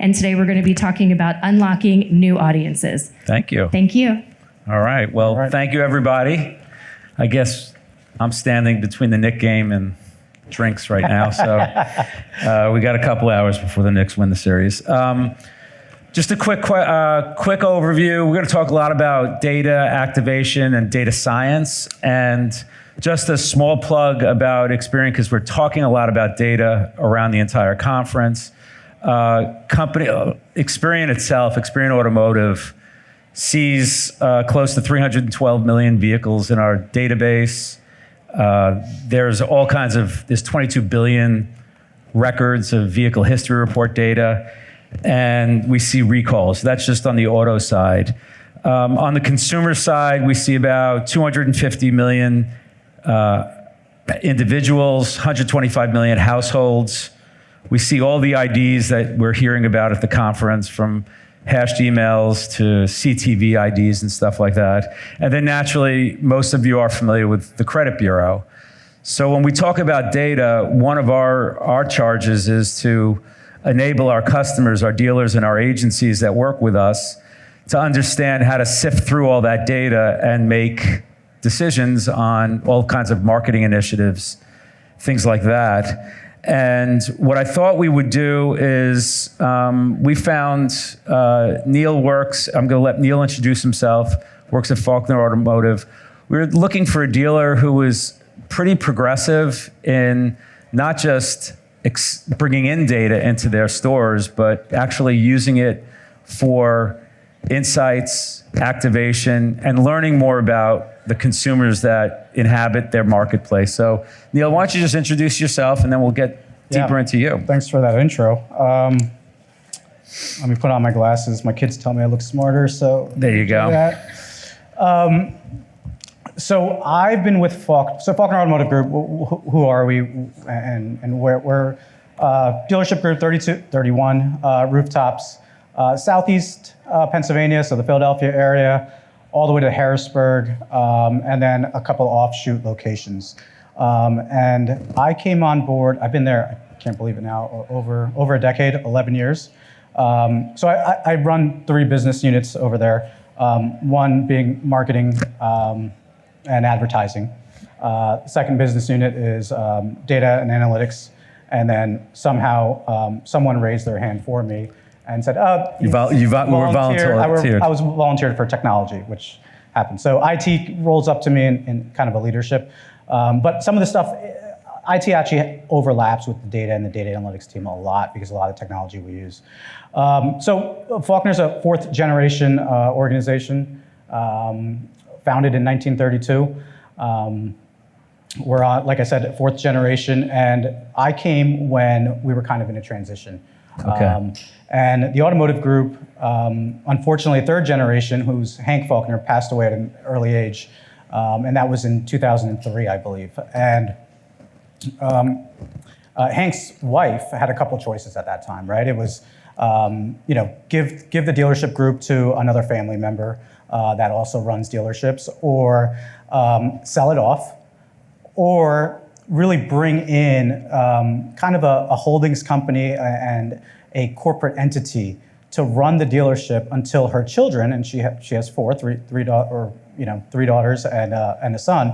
And today we're going to be talking about unlocking new audiences. Thank you. Thank you. All right. Well, thank you, everybody. I guess I'm standing between the Knick game and drinks right now, so we got a couple hours before the Knicks win the series. Just a quick overview. We're going to talk a lot about data activation and data science, and just a small plug about Experian, because we're talking a lot about data around the entire conference. Experian itself, Experian Automotive, sees close to 312 million vehicles in our database. There's 22 billion records of vehicle history report data, and we see recalls. That's just on the auto side. On the consumer side, we see about 250 million individuals, 125 million households. We see all the IDs that we're hearing about at the conference, from hashed emails to CTV IDs and stuff like that. And then naturally, most of you are familiar with the credit bureau. So when we talk about data, one of our charges is to enable our customers, our dealers, and our agencies that work with us to understand how to sift through all that data and make decisions on all kinds of marketing initiatives, things like that. And what I thought we would do is we found Neil works. I'm going to let Neil introduce himself. Works at Faulkner Automotive. We were looking for a dealer who was pretty progressive in not just bringing in data into their stores, but actually using it for insights, activation, and learning more about the consumers that inhabit their marketplace. So, Neil, why don't you just introduce yourself, and then we'll get deeper into you. Thanks for that intro. Let me put on my glasses. My kids tell me I look smarter, so there you go. So I've been with Faulkner Automotive Group. Who are we, and we're dealership group 31 rooftops, southeast Pennsylvania, so the Philadelphia area, all the way to Harrisburg, and then a couple offshoot locations. And I came on board. I've been there, I can't believe it now, over a decade, 11 years. So I run 3 business units over there. One being marketing and advertising. Second business unit is data and analytics. And then somehow someone raised their hand for me and said, you were volunteered. I was volunteered for technology, which happened. So IT rolls up to me in kind of a leadership. But some of the stuff, IT actually overlaps with the data and the data analytics team a lot, because a lot of the technology we use. So Faulkner's a 4th generation organization, founded in 1932. We're on, like I said, 4th generation, and I came when we were kind of in a transition. Okay. And the automotive group, unfortunately, 3rd generation, who's Hank Faulkner, passed away at an early age, and that was in 2003, I believe. And Hank's wife had a couple choices at that time, right? It was, give the dealership group to another family member that also runs dealerships, or sell it off, or really bring in kind of a holdings company and a corporate entity to run the dealership until her children, and she has three daughters and a son,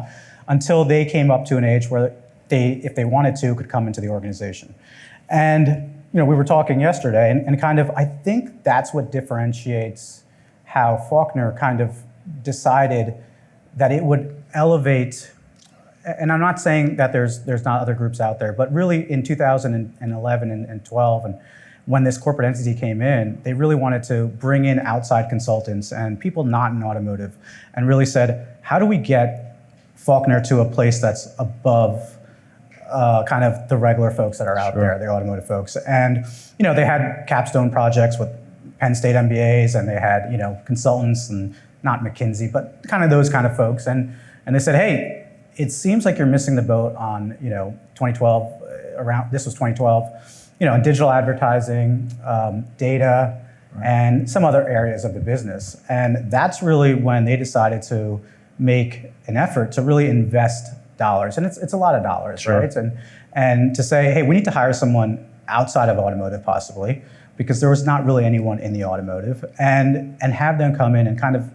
until they came up to an age where they, if they wanted to, could come into the organization. And we were talking yesterday, and kind of I think that's what differentiates how Faulkner kind of decided that it would elevate. And I'm not saying that there's not other groups out there, but really in 2011 and 12, and when this corporate entity came in, they really wanted to bring in outside consultants and people not in automotive, and really said, how do we get Faulkner to a place that's above kind of the regular folks that are out there, the automotive folks? And they had capstone projects with Penn State MBAs, and they had consultants, and not McKinsey, but kind of those kind of folks, and they said, hey, it seems like you're missing the boat on 2012, this was 2012, in digital advertising, data, and some other areas of the business. And that's really when they decided to make an effort to really invest dollars, and it's a lot of dollars, right? And to say, hey, we need to hire someone outside of automotive possibly, because there was not really anyone in the automotive, and have them come in and kind of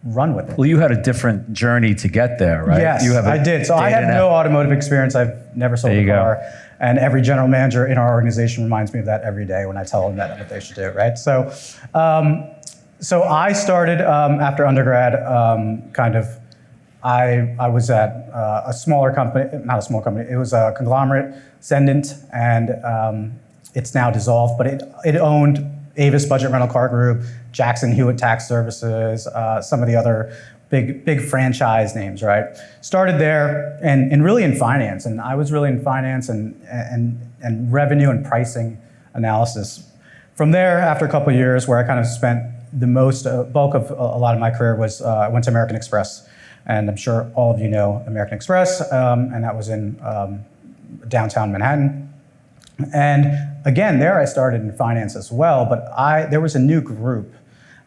run with it. Well, you had a different journey to get there, right? Yes, You have I did. So I have no automotive experience. I've never sold a car. And every general manager in our organization reminds me of that every day when I tell them that what they should do, right? So I started after undergrad, I was at a smaller company, not a small company, it was a conglomerate, Sendent, and it's now dissolved, but it owned Avis Budget Rental Car Group, Jackson Hewitt Tax Services, some of the other big franchise names, right? Started there and really in finance, and I was really in finance and revenue and pricing analysis. From there, after a couple of years where I kind of spent the bulk of a lot of my career was, I went to American Express, and I'm sure all of you know American Express, and that was in downtown Manhattan. And again, there I started in finance as well, but there was a new group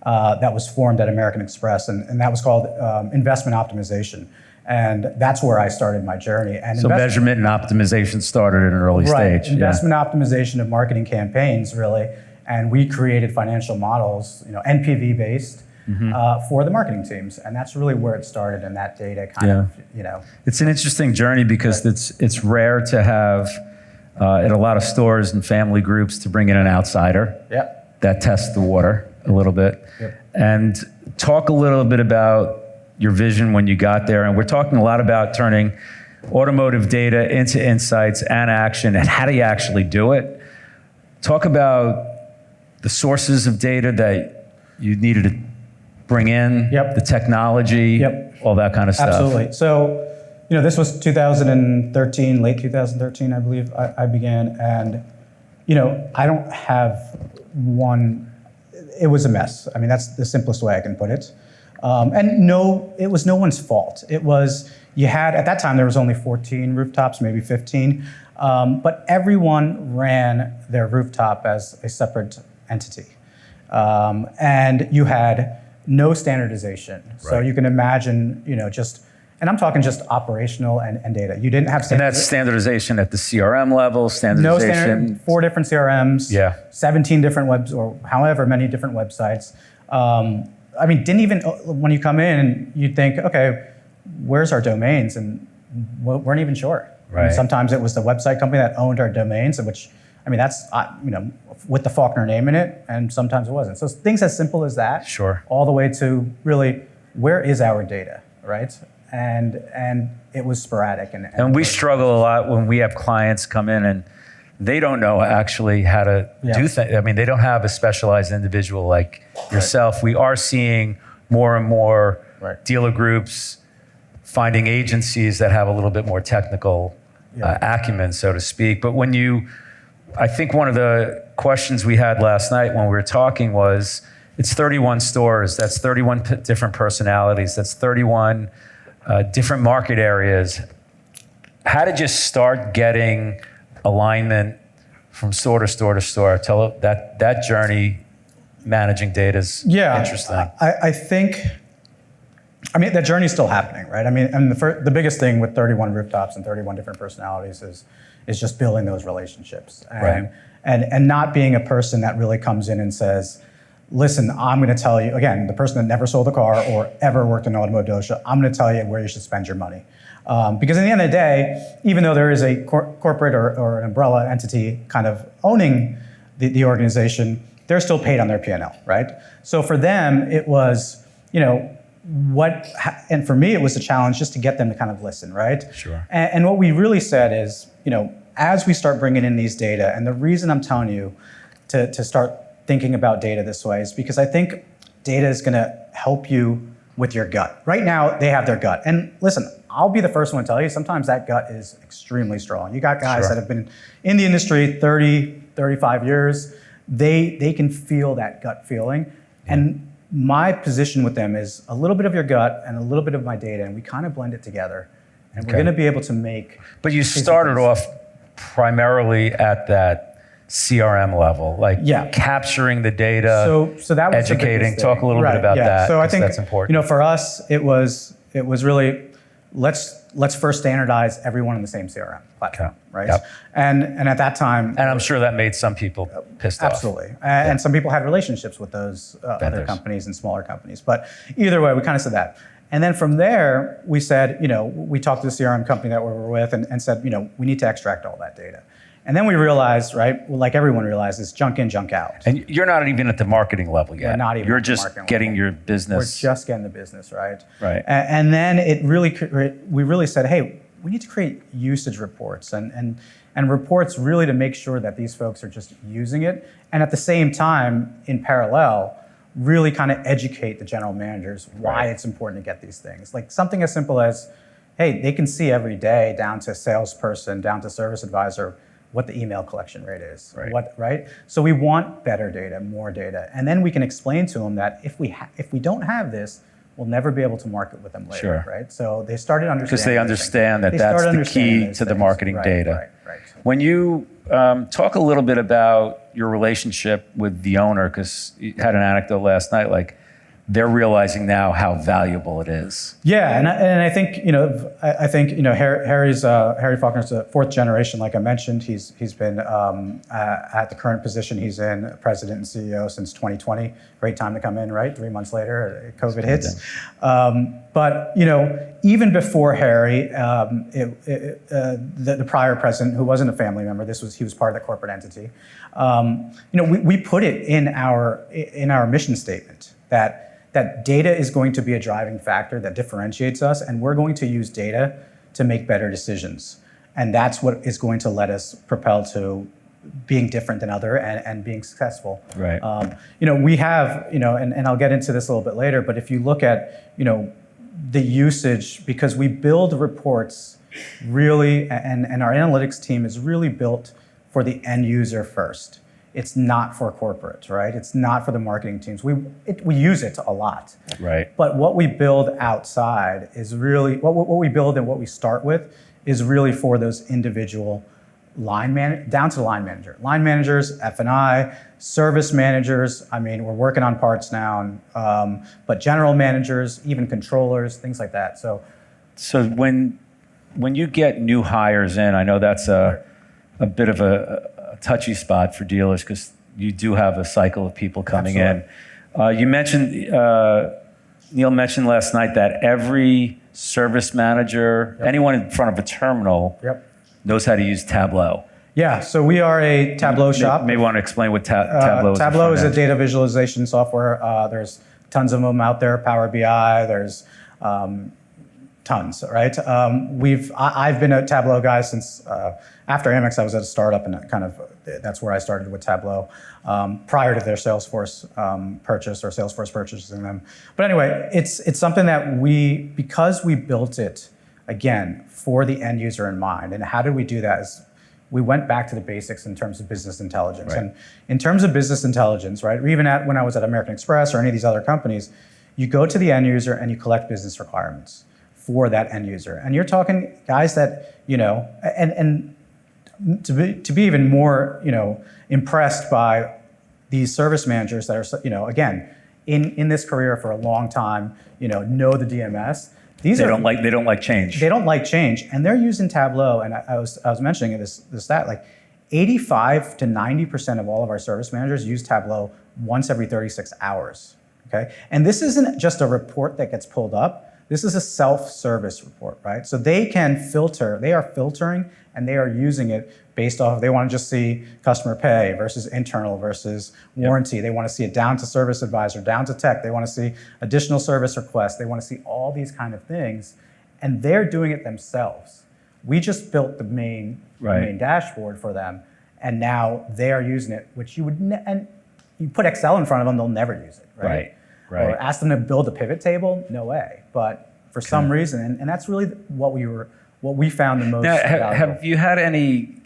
that was formed at American Express, and that was called investment optimization. And that's where I started my journey. And so measurement and optimization started at an early stage. Investment optimization of marketing campaigns, really. And we created financial models, NPV based, for the marketing teams. And that's really where it started, and that data kind of. It's an interesting journey because it's rare to have at a lot of stores and family groups to bring in an outsider that tests the water a little bit. And talk a little bit about your vision when you got there. And we're talking a lot about turning automotive data into insights and action, and how do you actually do it? Talk about the sources of data that you needed to bring in, the technology, all that kind of stuff. Absolutely. So, this was 2013, late 2013, I believe I began. And, I don't have one. It was a mess. I mean, that's the simplest way I can put it. And no, it was no one's fault. It was, at that time, there was only 14 rooftops, maybe 15. But everyone ran their rooftop as a separate entity. And you had no standardization. So you can imagine, and I'm talking just operational and data. You didn't have and that's standardization at the CRM level, standardization. No 4 different CRMs, 17 different webs, or however many different websites. Didn't even, when you come in, you'd think, okay, where's our domains? And we weren't even sure. Right. Sometimes it was the website company that owned our domains, which, that's, with the Faulkner name in it, and sometimes it wasn't. So things as simple as that, all the way to really, where is our data, right? And it was sporadic. And we struggle a lot when we have clients come in and they don't know actually how to do things. I mean, they don't have a specialized individual like yourself. We are seeing more and more dealer groups finding agencies that have a little bit more technical acumen, so to speak. But I think one of the questions we had last night when we were talking was, it's 31 stores, that's 31 different personalities, that's 31 different market areas. How did you start getting alignment from store to store to store? Tell that journey, managing data is interesting. I think, that journey is still happening, right? And the biggest thing with 31 rooftops and 31 different personalities is just building those relationships. And not being a person that really comes in and says, listen, I'm going to tell you, again, the person that never sold a car or ever worked in an automotive dealership, I'm going to tell you where you should spend your money. Because at the end of the day, even though there is a corporate or an umbrella entity kind of owning the organization, they're still paid on their P&L, right? So for them, it was, and for me, it was a challenge just to get them to kind of listen, right? Sure. And what we really said is, as we start bringing in these data, and the reason I'm telling you to start thinking about data this way is because I think data is going to help you with your gut. Right now, they have their gut. And listen, I'll be the first one to tell you, sometimes that gut is extremely strong. You got guys that have been in the industry 30, 35 years. They can feel that gut feeling. And my position with them is a little bit of your gut and a little bit of my data, and we kind of blend it together. And we're going to be able to make... But you started off primarily at that CRM level, capturing the data, so that was educating. Talk a little bit about that. So I think that's important. For us, it was really let's first standardize everyone in the same CRM platform, Okay. right? Yep. And at that time, And I'm sure that made some people pissed off. absolutely, and some people had relationships with those other Vendors. companies and smaller companies. But either way, we kind of said that. And then from there, we said, we talked to the CRM company that we were with and said, we need to extract all that data. And then we realized, right, like everyone realizes, junk in, junk out. And you're not even at the marketing level yet. We're not even You're at the just marketing getting level. your We're business. just getting the business, right? Right. And then we really said, hey, we need to create usage reports and reports really to make sure that these folks are just using it. And at the same time, in parallel, really kind of educate the general managers why it's important to get these things. Like something as simple as, hey, they can see every day down to salesperson, down to service advisor, what the email collection rate is, right? So we want better data, more data, and then we can explain to them that if we don't have this, we'll never be able to market with them later, Sure. right? So they started understanding Because they understand that that's the key to the marketing data. Right. When you talk a little bit about your relationship with the owner, because you had an anecdote last night, like they're realizing now how valuable it is. Yeah, and I think Harry Faulkner's the fourth generation, like I mentioned. He's been at the current position he's in, president and CEO since 2020. Great time to come in, right? 3 months later, COVID hits. But even before Harry, the prior president, who wasn't a family member, he was part of the corporate entity. We put it in our mission statement that data is going to be a driving factor that differentiates us, and we're going to use data to make better decisions. And that's what is going to let us propel to being different than other and being successful. Right. We have, and I'll get into this a little bit later, but if you look at, the usage, because we build reports really, and our analytics team is really built for the end user first. It's not for corporate, right? It's not for the marketing teams. We use it a lot. Right. But what we build outside is really, what we build and what we start with is really for those individual down to the line manager. Line managers, F&I, service managers. I mean, we're working on parts now, but general managers, even controllers, things like that. So when you get new hires in, I know that's a bit of a touchy spot for dealers because you do have a cycle of people coming in. You mentioned, Neil mentioned last night that every service manager, anyone in front of a terminal knows how to use Tableau. Yeah, so we are a Tableau shop. Maybe want to explain what Tableau is. Tableau is a data visualization software. There's tons of them out there, Power BI, there's tons, right? I've been a Tableau guy since after Amex. I was at a startup, and that's where I started with Tableau prior to their Salesforce purchase or Salesforce purchasing them. But anyway, it's something that because we built it again for the end user in mind. And how did we do that? Is we went back to the basics in terms of business intelligence. Right. And in terms of business intelligence, right? Or even when I was at American Express or any of these other companies, you go to the end user and you collect business requirements for that end user. And you're talking guys that, and to be even more, impressed by these service managers that are, again, in this career for a long time, know the DMS. They don't like change. They don't like change, and they're using Tableau. And I was mentioning this stat, like 85 to 90% of all of our service managers use Tableau once every 36 hours. Okay, and this isn't just a report that gets pulled up. This is a self-service report, right? So they can filter. They are filtering, and they are using it based off. They want to just see customer pay versus internal versus warranty. They want to see it down to service advisor, down to tech. They want to see additional service requests. They want to see all these kind of things, and they're doing it themselves. We just built the main dashboard for them, and now they are using it. Which and you put Excel in front of them, they'll never use it, right? Right. Or ask them to build a pivot table, no way. But for some reason, and that's really what we found the most valuable. Have you had any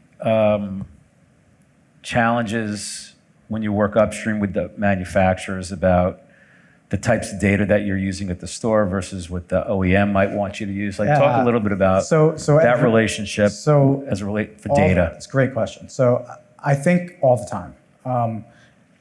challenges when you work upstream with the manufacturers about the types of data that you're using at the store versus what the OEM might want you to use? Talk a little bit about that relationship as it relates for data. It's a great question. So I think all the time.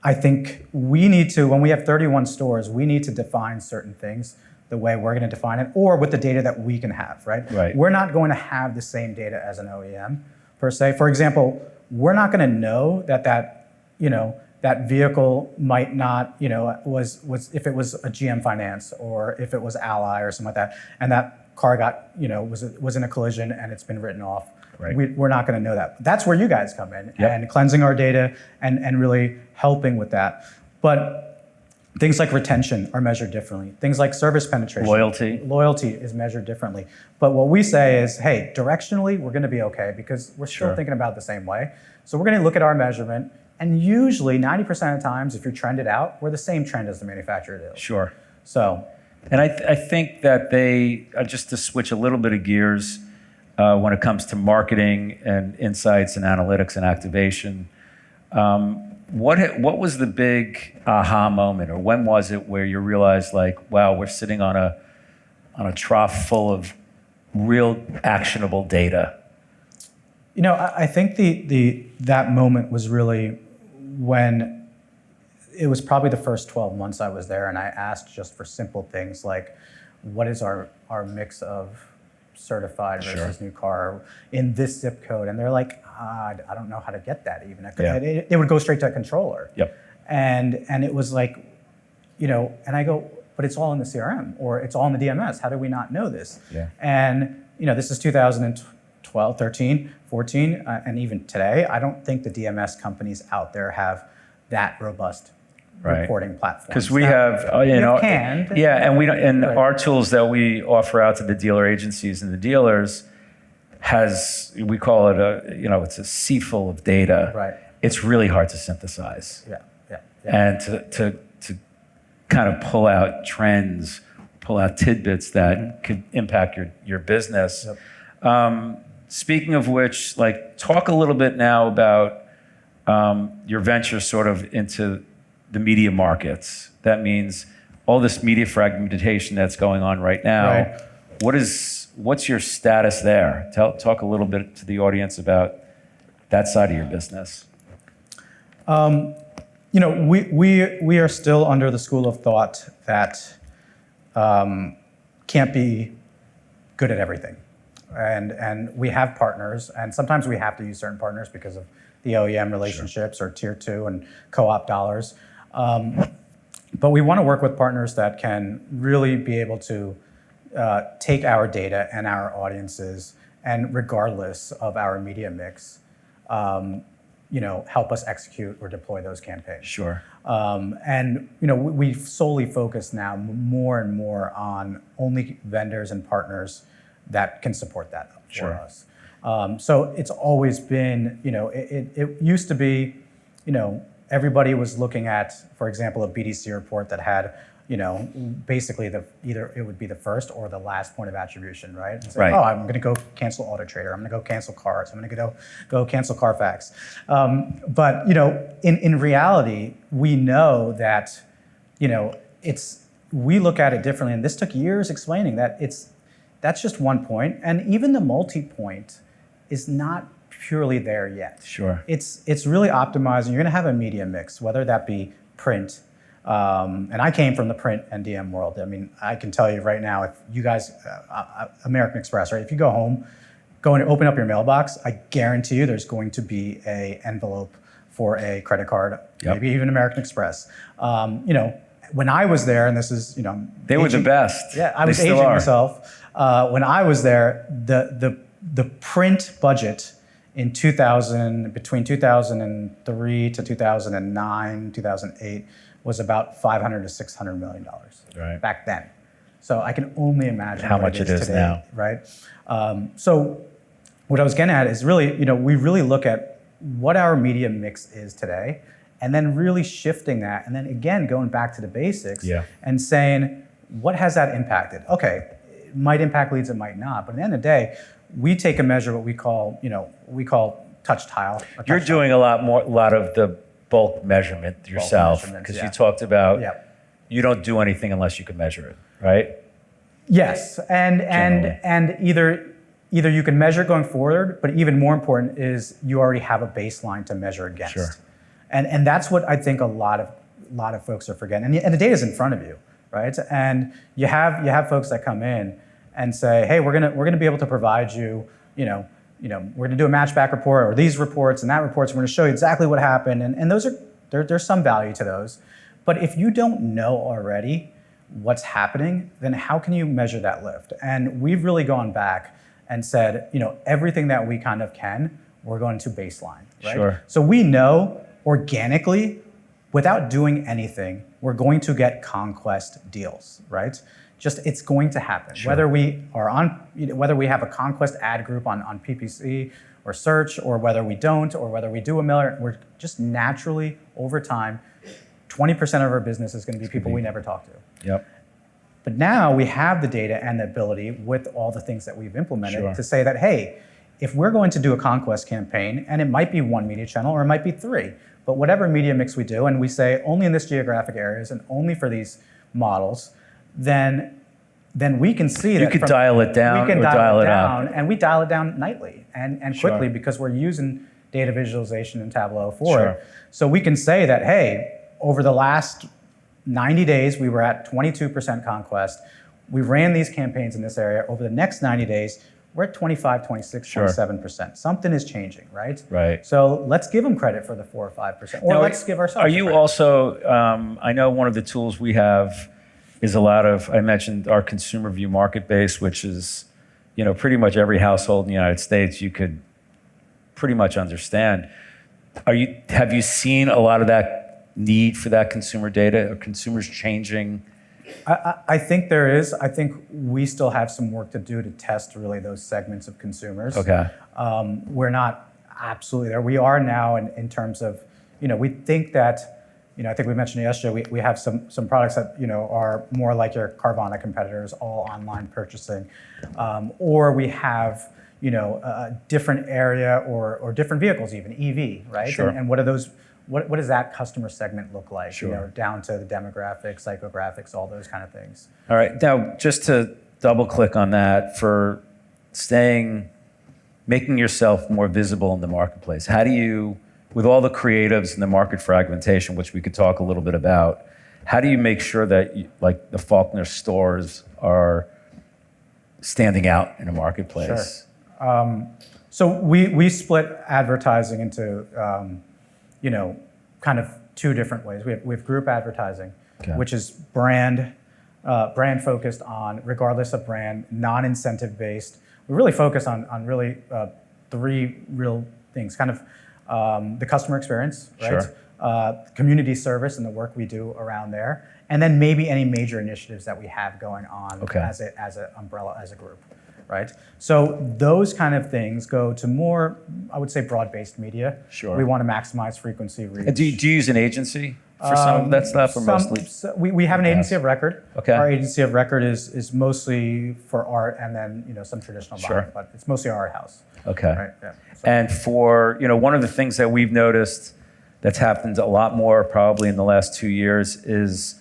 I think we need to, when we have 31 stores, we need to define certain things the way we're going to define it, or with the data that we can have, right? Right. We're not going to have the same data as an OEM per se. For example, we're not going to know that vehicle might not, was if it was a GM Finance or if it was Ally or something like that, and that car got, was in a collision and it's been written off. Right. We're not going to know that. That's where you guys come in Yep. and cleansing our data and really helping with that. But things like retention are measured differently. Things like service penetration. Loyalty is measured differently. But what we say is, hey, directionally, we're going to be okay because we're still Sure. thinking about it the same way. So we're going to look at our measurement, and usually 90% of the times, if you're trended out, we're the same trend as the manufacturer is. Sure. So, And I think that they, just to switch a little bit of gears, when it comes to marketing and insights and analytics and activation, what was the big aha moment, or when was it where you realized, like, wow, we're sitting on a trough full of real actionable data? I think that moment was really when it was probably the first 12 months I was there, and I asked just for simple things like, what is our mix of certified versus new car in this zip code? And they're like, I don't know how to get that even. It would go straight to a controller. Yep. And it was like, and I go, but it's all in the CRM or it's all in the DMS. How do we not know this? Yeah. And, this is 2012, 13, 14, and even today, I don't think the DMS companies out there have that robust reporting platforms. Because we have, canned. Yeah, and we don't, and our tools that we offer out to the dealer agencies and the dealers we call it it's a sea full of data. Right. It's really hard to synthesize. Yeah. And to kind of pull out trends, pull out tidbits that could impact your business. Yep. Speaking of which, talk a little bit now about your venture sort of into the media markets. That means all this media fragmentation that's going on right now. Right. What's your status there? Talk a little bit to the audience about that side of your business. We are still under the school of thought that can't be good at everything. And we have partners, and sometimes we have to use certain partners because of the OEM relationships or tier 2 and co-op dollars. But we want to work with partners that can really be able to take our data and our audiences, and regardless of our media mix, help us execute or deploy those campaigns. Sure. We solely focus now more and more on only vendors and partners that can support that for us. So it's always been, it used to be, everybody was looking at, for example, a BDC report that had, basically either it would be the first or the last point of attribution, right? So, Right. Oh, I'm going to go cancel Auto Trader. I'm going to go cancel cars. I'm going to go cancel Carfax. But in reality, we know that, we look at it differently, and this took years explaining that that's just one point, and even the multi-point is not purely there yet. Sure. It's really optimizing. You're going to have a media mix, whether that be print. And I came from the print and DM world. I mean, I can tell you right now, if you guys, American Express, right? If you go home, go and open up your mailbox, I guarantee you there's going to be an envelope for a credit card, maybe even American Express. When I was there, and this is, they were the best. Yeah, I was aging myself. When I was there, the print budget in between 2003 to 2009, 2008, was about $500 to $600 million back then. So I can only imagine how much it is today, now. right? So what I was getting at is really, we really look at what our media mix is today, and then really shifting that, and then again going back to the basics and saying, what has that impacted? Okay, it might impact leads, it might not, but at the end of the day, we take a measure what we call touch tile. You're doing a lot of the bulk measurement yourself, because you talked about you don't do anything unless you can measure it, right? Yes, and either you can measure going forward, but even more important is you already have a baseline to measure against. Sure. And that's what I think a lot of folks are forgetting. And the data's in front of you. right? And you have folks that come in and say, hey, we're gonna be able to provide you, we're gonna do a matchback report or these reports and that reports. We're gonna show you exactly what happened, and those are there's some value to those. But if you don't know already what's happening, then how can you measure that lift? And we've really gone back and said, everything that we kind of can, we're going to baseline, right? Sure. So we know organically, without doing anything, we're going to get conquest deals, right? Just it's going to happen. Sure. Whether we have a conquest ad group on PPC or search, or whether we don't, or whether we do a mailer, we're just naturally over time, 20% of our business is going to be people we never talk to. Yep. But now we have the data and the ability with all the things that we've implemented Sure. to say that, hey, if we're going to do a conquest campaign, and it might be one media channel or it might be three, but whatever media mix we do, and we say only in this geographic areas and only for these models, then we can see that You could dial it down we can or dial it down, down, and we dial it down nightly and quickly Sure. because we're using data visualization in Tableau for Sure. it. So we can say that, hey, over the last 90 days, we were at 22% conquest. We ran these campaigns in this area. Over the next 90 days, we're at 25, 26, Sure. 27%. Something is changing, right? Right. So let's give them credit for the 4 or 5%, or Now, let's give ourselves Are you credit. also, I know one of the tools we have is a lot of, I mentioned our consumer view market base, which is, pretty much every household in the United States you could pretty much understand. Have you seen a lot of that need for that consumer data? Are consumers changing? I think there is. I think we still have some work to do to test really those segments of consumers. Okay. We're not absolutely there. We are now in terms of, we think that, I think we mentioned yesterday, we have some products that, are more like your Carvana competitors, all online purchasing. Or we have, a different area or different vehicles even, EV, right? Sure. And what are those, what does that customer segment look like? Sure. Down to the demographics, psychographics, all those kind of things. All right. Now, just to double click on that, for making yourself more visible in the marketplace, how do you, with all the creatives and the market fragmentation, which we could talk a little bit about, how do you make sure that like the Faulkner stores are standing out in a marketplace? Sure. So we split advertising into, kind of two different ways. We have group advertising, Okay. which is brand focused on, regardless of brand, non-incentive based. We really focus on really three real things, kind of the customer experience, right? Sure. Community service and the work we do around there, and then maybe any major initiatives that we have going on Okay. as an umbrella, as a group, right? So those kind of things go to more, I would say, broad-based media. Sure. We want to maximize frequency, reach. Do you use an agency for some of that stuff, or mostly? We have an Yes. agency of record. Okay. Our agency of record is mostly for art, and then some traditional Sure. buying, but it's mostly our art house. Okay. Right. Yeah. So- And for, one of the things that we've noticed that's happened a lot more probably in the last 2 years is,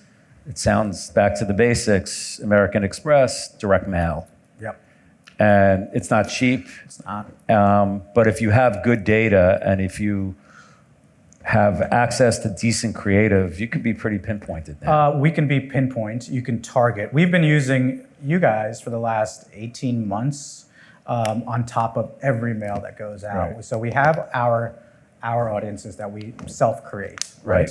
it sounds back to the basics, American Express, direct mail. Yep. And it's not cheap, It's not. but if you have good data and if you have access to decent creative, you can be pretty pinpointed now. We can be pinpoint. You can target. We've been using you guys for the last 18 months on top of every mail that goes out. Right. So we have our audiences that we self-create, Right.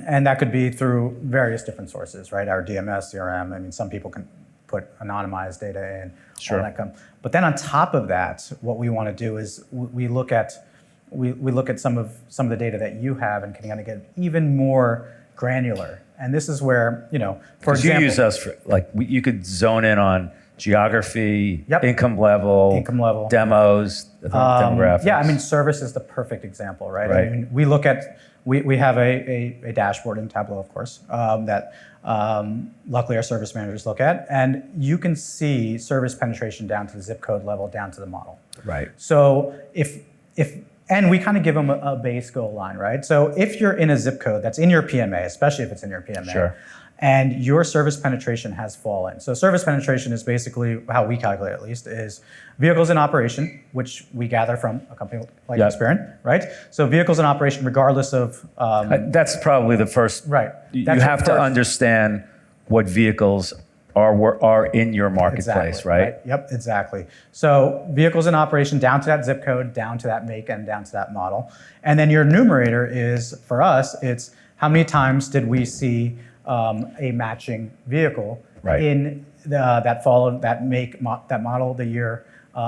And that could be through various different sources, right? Our DMS, CRM. I mean, some people can put anonymized data in. Sure. All that but then on top of that, what we want to do is we look at some of the data that you have and can kind of get even more granular. And this is where, for Because you example, use us for, you could zone in on geography, Yep. income level, demos, demographics. Yeah, I mean, service is the perfect example, right? Right. I mean, we have a dashboard in Tableau, of course, that luckily our service managers look at, and you can see service penetration down to the zip code level, down to the model. Right. So and we kind of give them a base goal line, right? So if you're in a zip code that's in your PMA, especially if it's in your PMA, Sure. and your service penetration has fallen. So service penetration is basically how we calculate it, at least, is vehicles in operation, which we gather from a company like Experian, right? So vehicles in operation, regardless of... That's probably the first... Right. You have to understand what vehicles are in your marketplace, exactly, right? Yep, exactly. So vehicles in operation down to that zip code, down to that make, and down to that model. And then your numerator is, for us, it's how many times did we see a matching vehicle in that make, that model, the year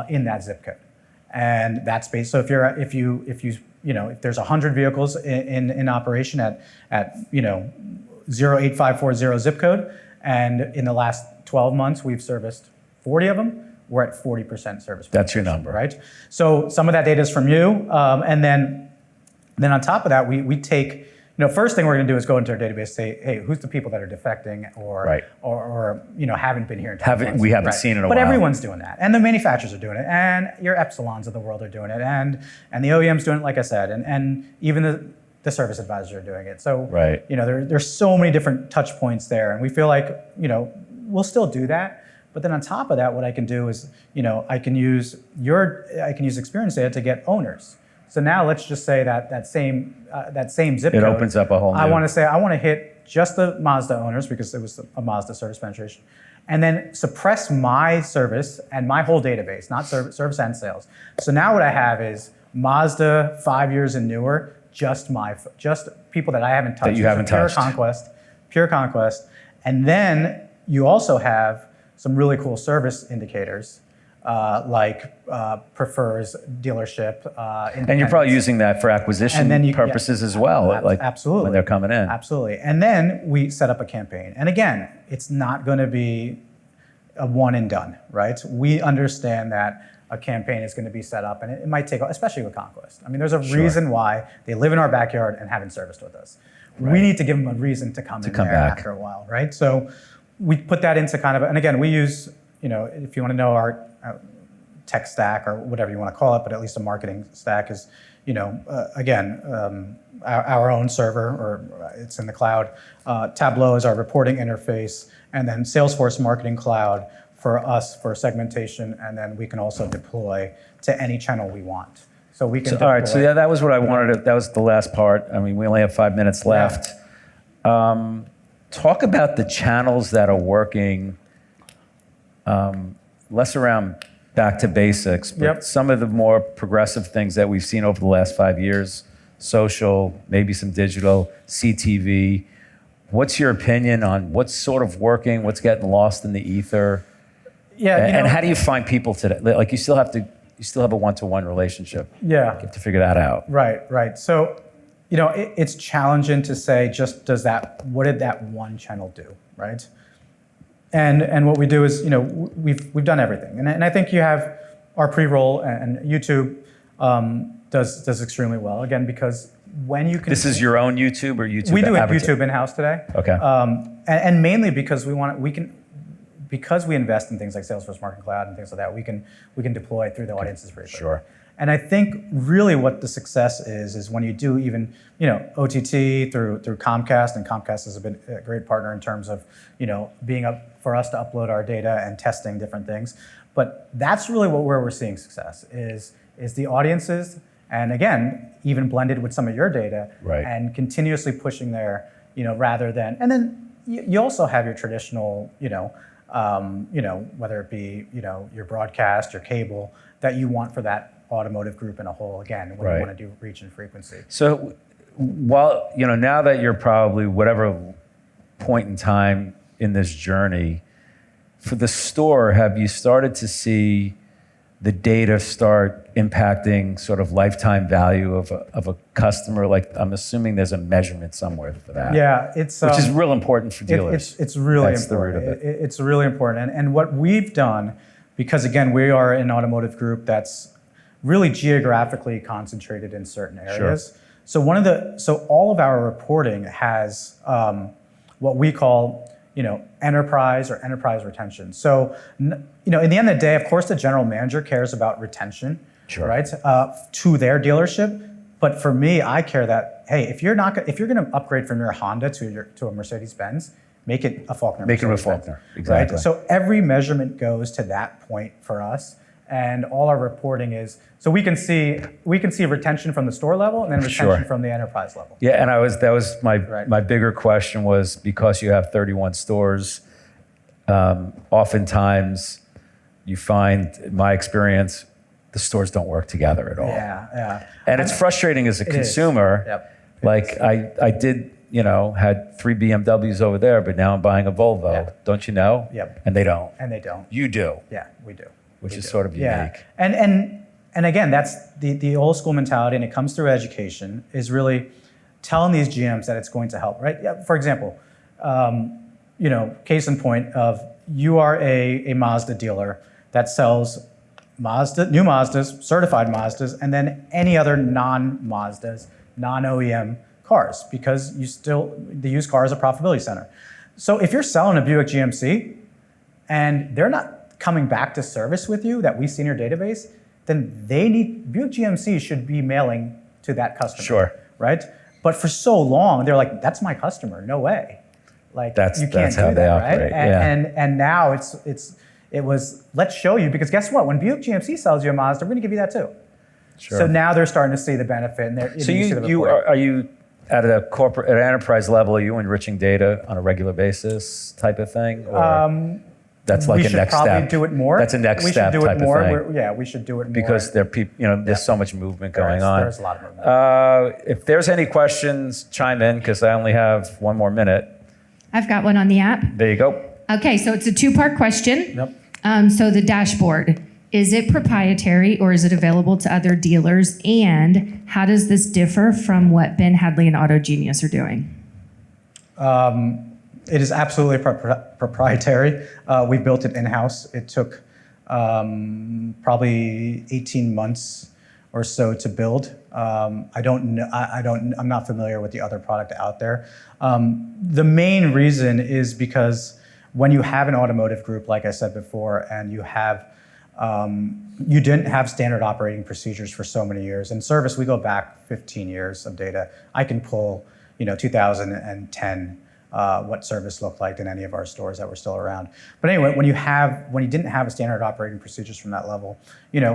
in that zip code. And that's based, so if there's 100 vehicles in operation at 08540 zip code, and in the last 12 months, we've serviced 40 of them. We're at 40% service. That's your number. Right? So some of that data is from you. And then on top of that, we take, first thing we're going to do is go into our database and say, hey, who's the people that are defecting or haven't been here in 12 months. We haven't seen in a while. But everyone's doing that. And the manufacturers are doing it. And your Epsilons of the world are doing it. And the OEM's doing it, like I said. And even the service advisors are doing it. So, there's so many different touch points there. And we feel like, we'll still do that. But then on top of that, what I can do is, I can use experience data to get owners. So now let's just say that same zip code. It opens up a whole new... I want to hit just the Mazda owners because it was a Mazda service penetration. And then suppress my service and my whole database, not service and sales. So now what I have is Mazda 5 years and newer, just people that I haven't touched. That you haven't touched. Pure conquest. And then you also have some really cool service indicators, like prefers dealership. And you're probably using that for acquisition purposes as well, absolutely, when they're coming in. Absolutely. And then we set up a campaign. And again, it's not going to be a one and done, right? We understand that a campaign is going to be set up, and it might take, especially with Conquest. I mean, there's a reason why they live in our backyard and haven't serviced with us. Right. We need to give them a reason to come back after a while, right? So we put that into kind of, and again, we use, if you want to know our tech stack or whatever you want to call it, but at least a marketing stack is, our own server, or it's in the cloud. Tableau is our reporting interface, and then Salesforce Marketing Cloud for us for segmentation, and then we can also deploy to any channel we want. So we can. All right. So that was what I wanted. That was the last part. I mean, we only have 5 minutes left. Yeah. Talk about the channels that are working. Less around back to basics, but some of the more progressive things that we've seen over the last 5 years: social, maybe some digital, CTV. What's your opinion on what's sort of working? What's getting lost in the ether? Yeah. And how do you find people today? Like you still have a one-to-one relationship. Yeah. You have to figure that out. Right. So, it's challenging to say what did that one channel do, right? And what we do is, we've done everything. And I think you have our pre-roll, and YouTube does extremely well, again, because when you can... This is your own YouTube or YouTube? We do YouTube in-house today. Okay. And mainly because because we invest in things like Salesforce Marketing Cloud and things like that, we can deploy through the audiences pretty quickly. Sure. And I think really what the success is when you do even, OTT through Comcast, and Comcast has been a great partner in terms of, being up for us to upload our data and testing different things. But that's really where we're seeing success is the audiences, and again, even blended with some of your data, and continuously pushing there, rather than, and then you also have your traditional, whether it be, your broadcast, your cable, that you want for that automotive group in a whole, again, when you want to do reach and frequency. So while, now that you're probably whatever point in time in this journey, for the store, have you started to see the data start impacting sort of lifetime value of a customer? Like, I'm assuming there's a measurement somewhere for that. Yeah, which is real important for dealers. It's really That's important. The root of it. It's really important. And what we've done, because again, we are an automotive group that's really geographically concentrated in certain areas. Sure. So all of our reporting has what we call, enterprise or enterprise retention. So, in the end of the day, of course, the general manager cares about retention, right, to their dealership. But for me, I care that, hey, if you're going to upgrade from your Honda to a Mercedes-Benz, make it a Faulkner. Make it a Mercedes Benz, Faulkner, exactly. Right? So every measurement goes to that point for us, and all our reporting is, so we can see retention from the store level and then retention from the enterprise level. Yeah, and that was my bigger question was, because you have 31 stores, oftentimes you find, in my experience, the stores don't work together at all. Yeah. And it's frustrating as a consumer. Yep. Like I did, had 3 BMWs over there, but now I'm buying a Volvo. Yeah. Don't you know? Yep. And they don't. And they don't. You do. Yeah, we do. Which is sort of unique. And again, that's the old school mentality, and it comes through education, is really telling these GMs that it's going to help, right? Yeah, for example, case in point of, you are a Mazda dealer that sells new Mazdas, certified Mazdas, and then any other non-Mazdas, non-OEM cars, because the used car is a profitability center. So if you're selling a Buick GMC and they're not coming back to service with you that we see in your database, then Buick GMC should be mailing to that customer. Sure. Right? But for so long, they're like, that's my customer, no way. Like, you can't do that, right? And now it was, let's show you, because guess what? When Buick GMC sells you a Mazda, we're going to give you that too. Sure. So now they're starting to see the benefit. And so are you at an enterprise level? Are you enriching data on a regular basis, type of thing? Or that's like a next step. We should probably do it more. That's a next step type of thing. We should do it more because there's so much movement going on. There's a lot of movement. If there's any questions, chime in, because I only have 1 more minute. I've got one on the app. There you go. Okay, so it's a 2-part question. Yep. So the dashboard, is it proprietary or is it available to other dealers? And how does this differ from what Ben Hadley and AutoGenius are doing? It is absolutely proprietary. We built it in-house. It took probably 18 months or so to build. I'm not familiar with the other product out there. The main reason is because when you have an automotive group, like I said before, and you didn't have standard operating procedures for so many years. In service, we go back 15 years of data. I can pull, 2010, what service looked like in any of our stores that were still around. But anyway, when you didn't have a standard operating procedures from that level,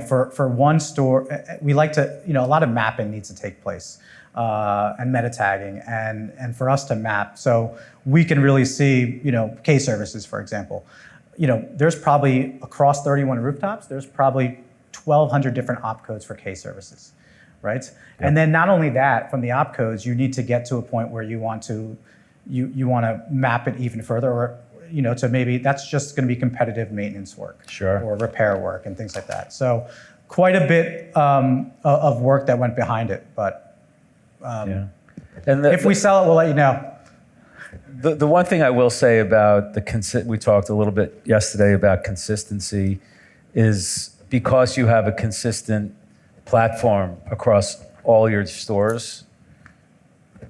for one store, we like to, a lot of mapping needs to take place, and meta tagging, and for us to map, so we can really see, K services, for example. There's probably, across 31 rooftops, there's probably 1,200 different opcodes for K services, right? Yep. And then not only that, from the opcodes, you need to get to a point where you want to map it even further, or to maybe that's just going to be competitive maintenance work, sure, or repair work and things like that. So quite a bit of work that went behind it, but and if we sell it, we'll let you know. The one thing I will say about we talked a little bit yesterday about consistency, is because you have a consistent platform across all your stores,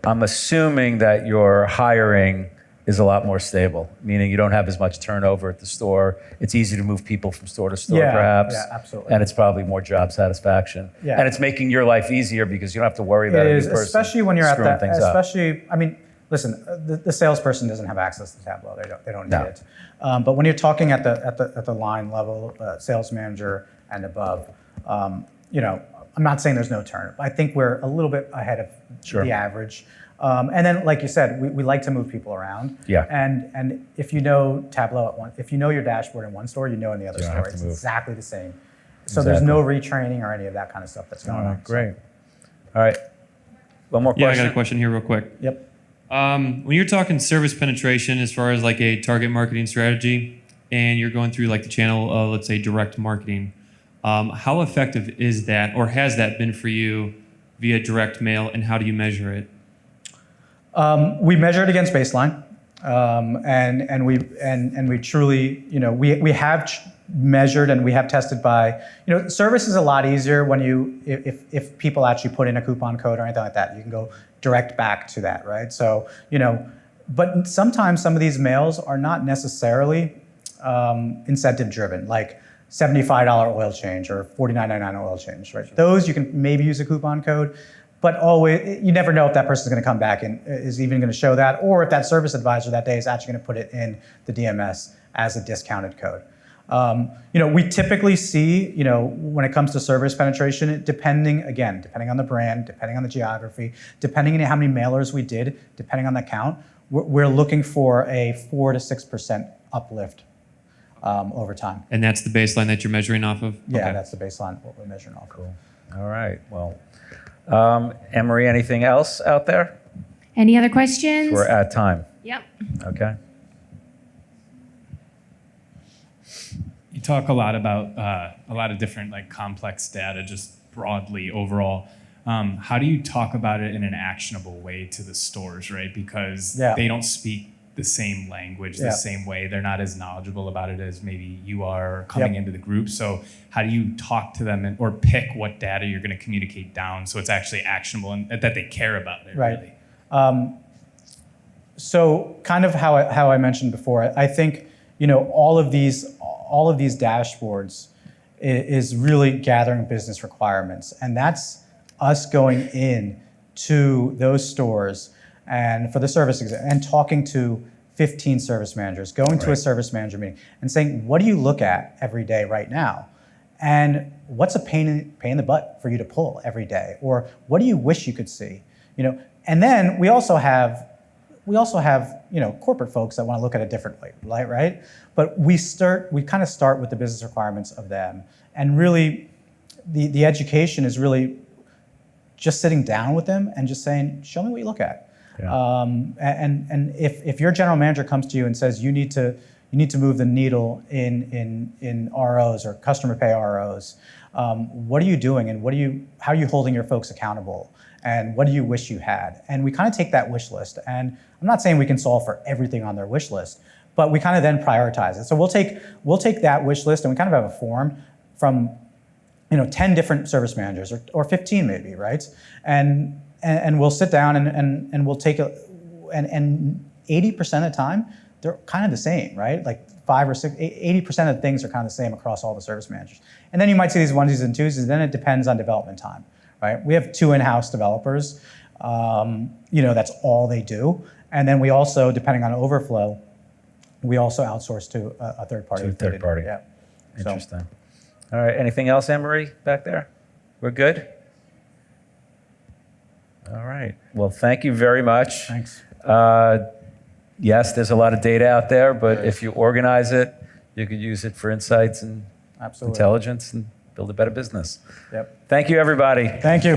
I'm assuming that your hiring is a lot more stable, meaning you don't have as much turnover at the store. It's easy to move people from store to store, perhaps. Yeah, absolutely. And it's probably more job satisfaction. Yeah. And it's making your life easier because you don't have to worry about a new person especially when you're at that. Especially, I mean, listen, the salesperson doesn't have access to Tableau. They don't need it. But when you're talking at the line level, sales manager and above, I'm not saying there's no turnover. I think we're a little bit ahead of the average. And then, like you said, we like to move people around. Yeah. And if you know Tableau if you know your dashboard in one store, you know in the other store. It's exactly the same. So there's no retraining or any of that kind of stuff that's going on. Great. All right. One more question. Yeah, I got a question here real quick. Yep. When you're talking service penetration as far as like a target marketing strategy, and you're going through like the channel, let's say direct marketing, how effective is that, or has that been for you via direct mail, and how do you measure it? We measure it against baseline, and we truly, we have measured and we have tested by, service is a lot easier when if people actually put in a coupon code or anything like that, you can go direct back to that, right? So, but sometimes some of these mails are not necessarily incentive driven, like $75 oil change or $49.99 oil change, right? Those you can maybe use a coupon code, But always, you never know if that person's going to come back and is even going to show that, or if that service advisor that day is actually going to put it in the DMS as a discounted code. We typically see, when it comes to service penetration, depending on the brand, depending on the geography, depending on how many mailers we did, depending on the count, we're looking for a 4 to 6% uplift over time. And that's the baseline that you're measuring off of? Yeah, Okay. that's the baseline what we're measuring off. Cool. All right. Well, Emery, anything else out there? Any other questions? We're at time. Yep. Okay. You talk a lot about a lot of different complex data, just broadly overall. How do you talk about it in an actionable way to the stores, right? Because they don't speak the same language the same way. They're not as knowledgeable about it as maybe you are coming into the group. So how do you talk to them or pick what data you're going to communicate down so it's actually actionable and that they care about it? Right. Really? So kind of how I mentioned before, I think all of these dashboards is really gathering business requirements, and that's us going in to those stores and for the service exam and talking to 15 service managers, going to a service manager meeting and saying, what do you look at every day right now? And what's a pain in the butt for you to pull every day? Or what do you wish you could see? And then we also have corporate folks that want to look at it differently, right? But we kind of start with the business requirements of them. And really, the education is really just sitting down with them and just saying, show me what you look at. Yeah. And if your general manager comes to you and says you need to move the needle in ROs or customer pay ROs, what are you doing and how are you holding your folks accountable? And what do you wish you had? And we kind of take that wish list, and I'm not saying we can solve for everything on their wish list, but we kind of then prioritize it. So we'll take that wish list and we kind of have a form from 10 different service managers or 15 maybe, right? And we'll sit down and we'll take and 80% of the time they're kind of the same, right? Like 5 or 6, 80% of the things are kind of the same across all the service managers. And then you might see these onesies and twosies, then it depends on development time. Right? We have 2 in-house developers. That's all they do. And then we also, depending on overflow, we also outsource to a third party. To a third party. Yeah. Interesting. All right. Anything else, Emery, back there? We're good? All right. Well, thank you very much. Thanks. Yes, there's a lot of data out there, but if you organize it, you could use it for insights and Absolutely. intelligence and build a better business. Yep. Thank you, everybody. Thank you.